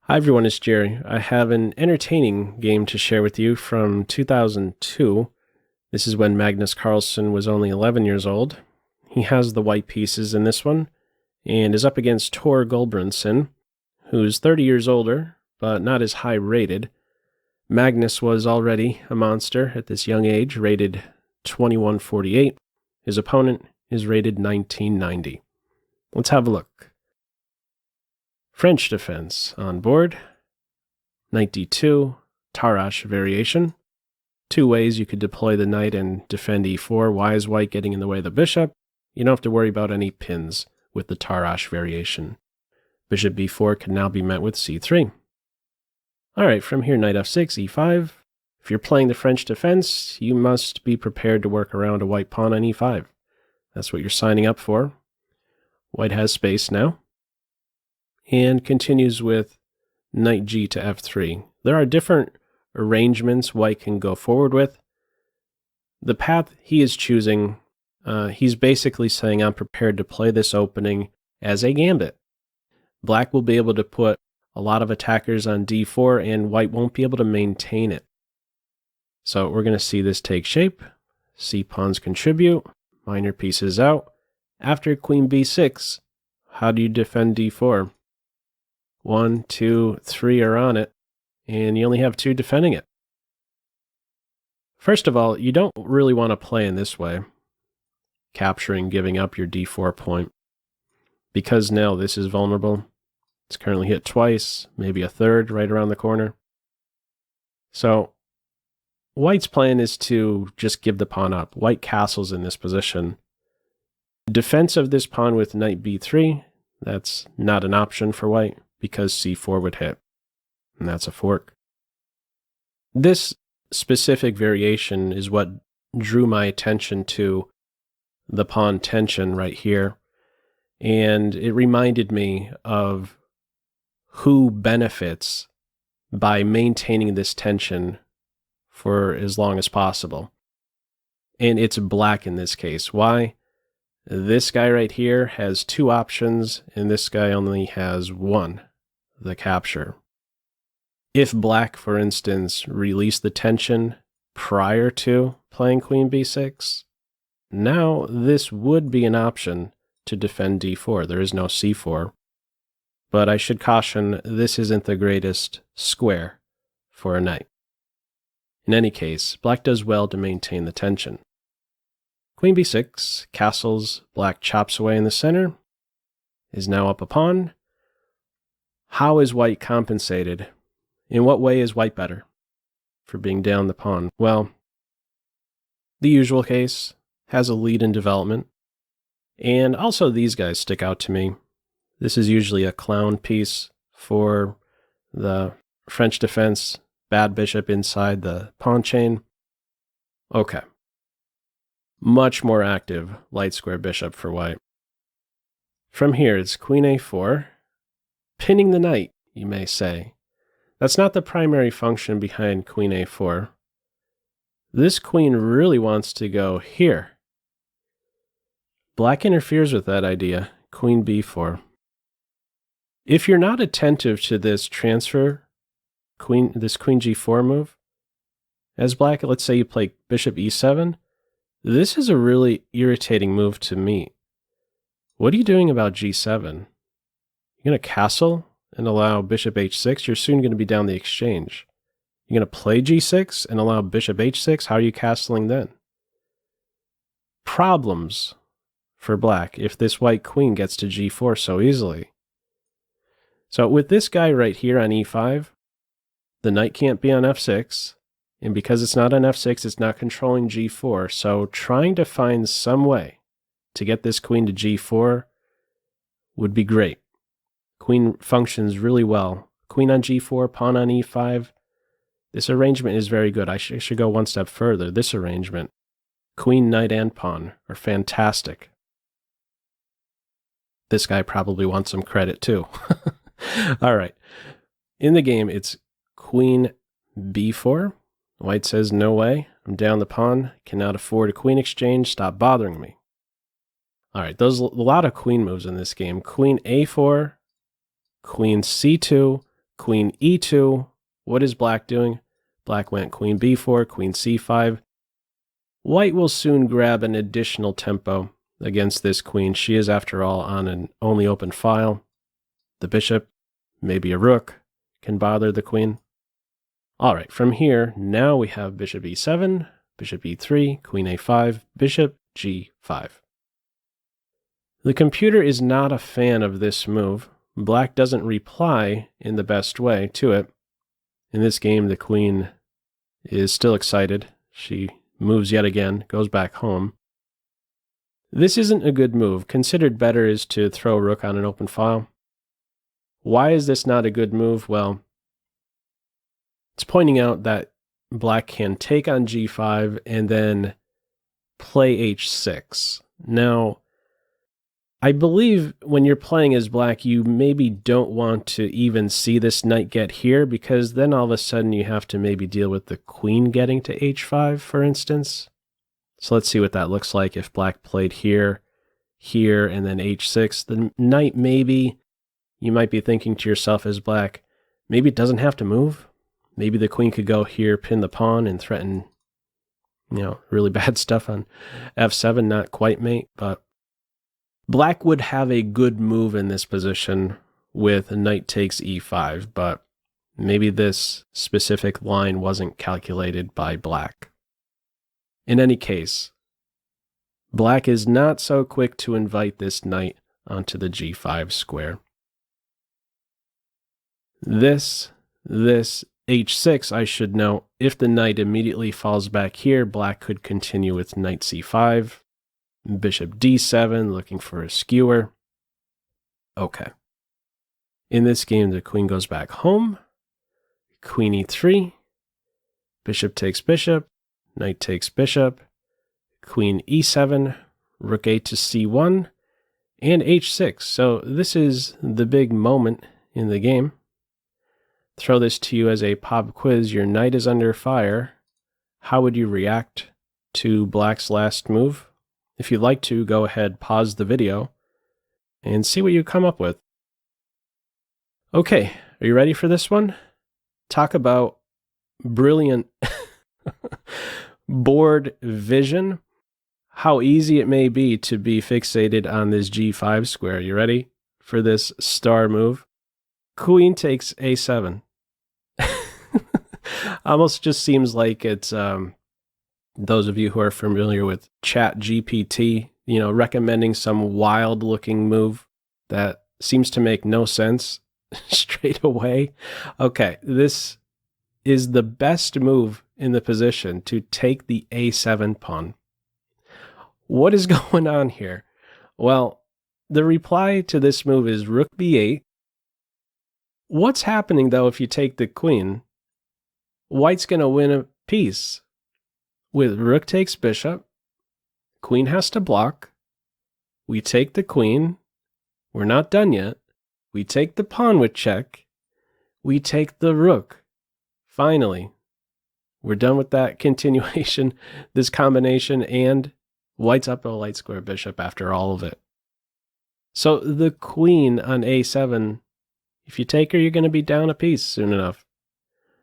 Hi everyone, it's Jerry. I have an entertaining game to share with you from 2002. This is when Magnus Carlsen was only 11 years old. He has the white pieces in this one, and is up against Gulbrandsen, who's 30 years older, but not as high rated. Magnus was already a monster at this young age, rated 2148. His opponent is rated 1990. Let's have a look. French defense on board. Knight d2, Tarrasch variation. Two ways you could deploy the knight and defend e4. Why is white getting in the way of the bishop? You don't have to worry about any pins with the Tarrasch variation. Bishop b4 can now be met with c3. Alright, from here knight f6, e5. If you're playing the French defense, you must be prepared to work around a white pawn on e5. That's what you're signing up for. White has space now. And continues with knight g to f3. There are different arrangements white can go forward with. The path he is choosing, he's basically saying, I'm prepared to play this opening as a gambit. Black will be able to put a lot of attackers on d4, and white won't be able to maintain it. So we're going to see this take shape. C-pawns contribute, minor pieces out. After queen b6, how do you defend d4? 1, 2, 3 are on it, and you only have 2 defending it. First of all, you don't really want to play in this way, capturing, giving up your d4 point, because now this is vulnerable. It's currently hit twice, maybe a third right around the corner. So white's plan is to just give the pawn up. White castles in this position. Defense of this pawn with knight b3, that's not an option for white, because c4 would hit, and that's a fork. This specific variation is what drew my attention to the pawn tension right here, and it reminded me of who benefits by maintaining this tension for as long as possible. And it's black in this case. Why? This guy right here has 2 options, and this guy only has 1. The capture. If black, for instance, released the tension prior to playing queen b6, now this would be an option to defend d4. There is no c4. But I should caution, this isn't the greatest square for a knight. In any case, black does well to maintain the tension. Queen b6, castles, black chops away in the center, is now up a pawn. How is white compensated? In what way is white better for being down the pawn? Well, the usual case, has a lead in development. And also these guys stick out to me. This is usually a clown piece for the French defense, bad bishop inside the pawn chain. Okay. Much more active light square bishop for white. From here, it's queen a4. Pinning the knight, you may say. That's not the primary function behind queen a4. This queen really wants to go here. Black interferes with that idea, queen b4. If you're not attentive to this transfer, this queen g4 move, as black, let's say you play bishop e7, this is a really irritating move to me. What are you doing about g7? You're going to castle and allow bishop h6? You're soon going to be down the exchange. You're going to play g6 and allow bishop h6? How are you castling then? Problems for black if this white queen gets to g4 so easily. So with this guy right here on e5, the knight can't be on f6, and because it's not on f6, it's not controlling g4, so trying to find some way to get this queen to g4 would be great. Queen functions really well. Queen on g4, pawn on e5. This arrangement is very good. I should go one step further. This arrangement, queen, knight, and pawn, are fantastic. This guy probably wants some credit too. All right. In the game, it's queen b4. White says, no way. I'm down the pawn. Cannot afford a queen exchange. Stop bothering me. All right. There's a lot of queen moves in this game. Queen a4. Queen c2, queen e2. What is black doing? Black went queen b4, queen c5. White will soon grab an additional tempo against this queen. She is, after all, on an only open file. The bishop, maybe a rook, can bother the queen. All right, from here, now we have bishop e7, bishop e3, queen a5, bishop g5. The computer is not a fan of this move. Black doesn't reply in the best way to it. In this game, the queen is still excited. She moves yet again, goes back home. This isn't a good move. Considered better is to throw a rook on an open file. Why is this not a good move? Well, it's pointing out that black can take on g5 and then play h6. Now, I believe when you're playing as black, you maybe don't want to even see this knight get here, because then all of a sudden you have to maybe deal with the queen getting to h5, for instance. So let's see what that looks like if black played here, here, and then h6. The knight, maybe, you might be thinking to yourself as black, maybe it doesn't have to move. Maybe the queen could go here, pin the pawn, and threaten, really bad stuff on f7, not quite mate, but black would have a good move in this position with knight takes e5, but maybe this specific line wasn't calculated by black. In any case, black is not so quick to invite this knight onto the g5 square. This h6, I should note, if the knight immediately falls back here, black could continue with knight c5, bishop d7, looking for a skewer. Okay. In this game, the queen goes back home, queen e3, bishop takes bishop, knight takes bishop, queen e7, rook a to c1, and h6. So this is the big moment in the game. Throw this to you as a pop quiz. Your knight is under fire. How would you react to black's last move? If you'd like to, go ahead, pause the video, and see what you come up with. Okay, are you ready for this one? Talk about brilliant board vision. How easy it may be to be fixated on this g5 square. You ready for this star move? Queen takes a7. Almost just seems like it's those of you who are familiar with ChatGPT, recommending some wild-looking move that seems to make no sense straight away. Okay, this is the best move in the position to take the a7 pawn. What is going on here? Well, the reply to this move is rook b8. What's happening, though, if you take the queen? White's going to win a piece. With rook takes bishop, queen has to block. We take the queen. We're not done yet. We take the pawn with check. We take the rook. Finally, we're done with that continuation, this combination, and white's up a light square bishop after all of it. So the queen on a7, if you take her, you're going to be down a piece soon enough.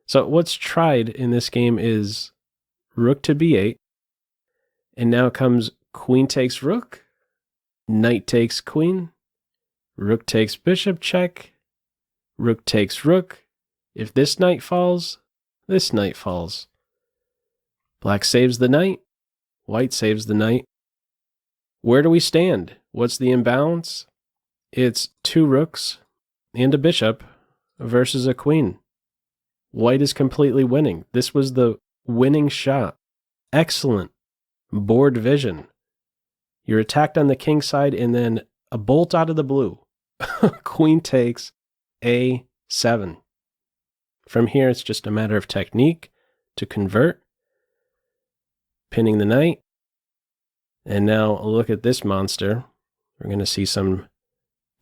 So what's tried in this game is rook to b8, and now comes queen takes rook, knight takes queen, rook takes bishop check, rook takes rook. If this knight falls, this knight falls. Black saves the knight, white saves the knight. Where do we stand? What's the imbalance? It's two rooks and a bishop versus a queen. White is completely winning. This was the winning shot. Excellent board vision. You're attacked on the king side, and then a bolt out of the blue. Queen takes a7. From here, it's just a matter of technique to convert. Pinning the knight. And now look at this monster. We're going to see some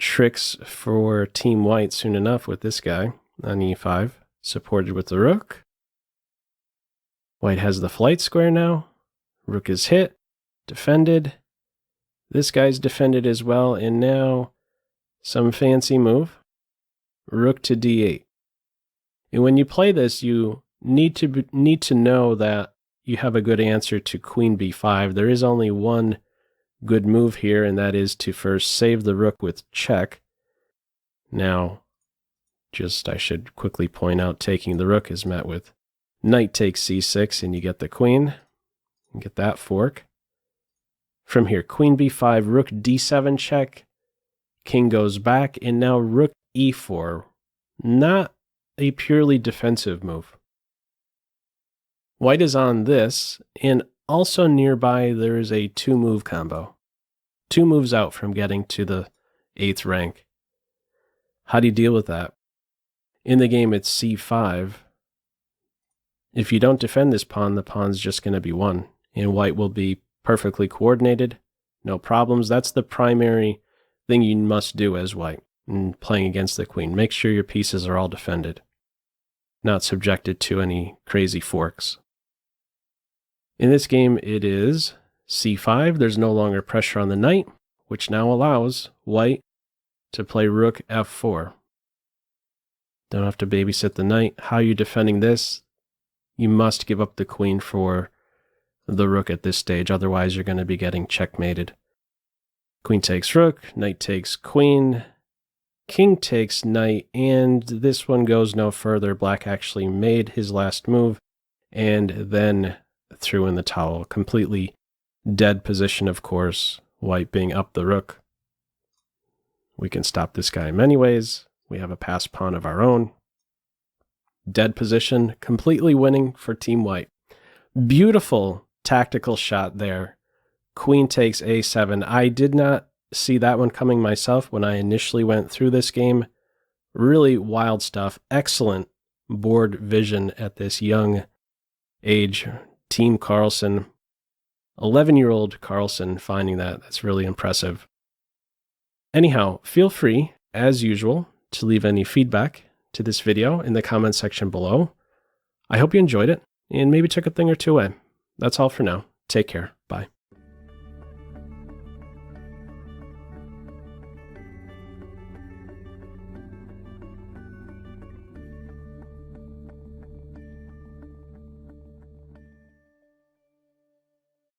tricks for Team White soon enough with this guy on e5, supported with the rook. White has the flight square now. Rook is hit, defended. This guy's defended as well, and now some fancy move. Rook to d8. And when you play this, you need to know that you have a good answer to queen b5. There is only one good move here, and that is to first save the rook with check. Now, I should quickly point out, taking the rook is met with knight takes c6, and you get the queen. You get that fork. From here, queen b5, rook d7 check, king goes back, and now rook e4. Not a purely defensive move. White is on this, and also nearby there is a 2-move combo. 2 moves out from getting to the 8th rank. How do you deal with that? In the game, it's c5. If you don't defend this pawn, the pawn's just going to be won, and white will be perfectly coordinated, no problems. That's the primary thing you must do as white in playing against the queen. Make sure your pieces are all defended, not subjected to any crazy forks. In this game, it is c5. There's no longer pressure on the knight, which now allows white to play rook f4. Don't have to babysit the knight. How are you defending this? You must give up the queen for the rook at this stage, otherwise you're going to be getting checkmated. Queen takes rook, knight takes queen, king takes knight, and this one goes no further. Black actually made his last move and then threw in the towel. Completely dead position, of course, white being up the rook. We can stop this guy in many ways. We have a passed pawn of our own. Dead position, completely winning for Team White. Beautiful tactical shot there. Queen takes a7. I did not see that one coming myself when I initially went through this game. Really wild stuff. Excellent board vision at this young age. Team Carlsen. 11-year-old Carlsen finding that. That's really impressive. Anyhow, feel free, as usual, to leave any feedback to this video in the comment section below. I hope you enjoyed it and maybe took a thing or two away. That's all for now. Take care. Bye.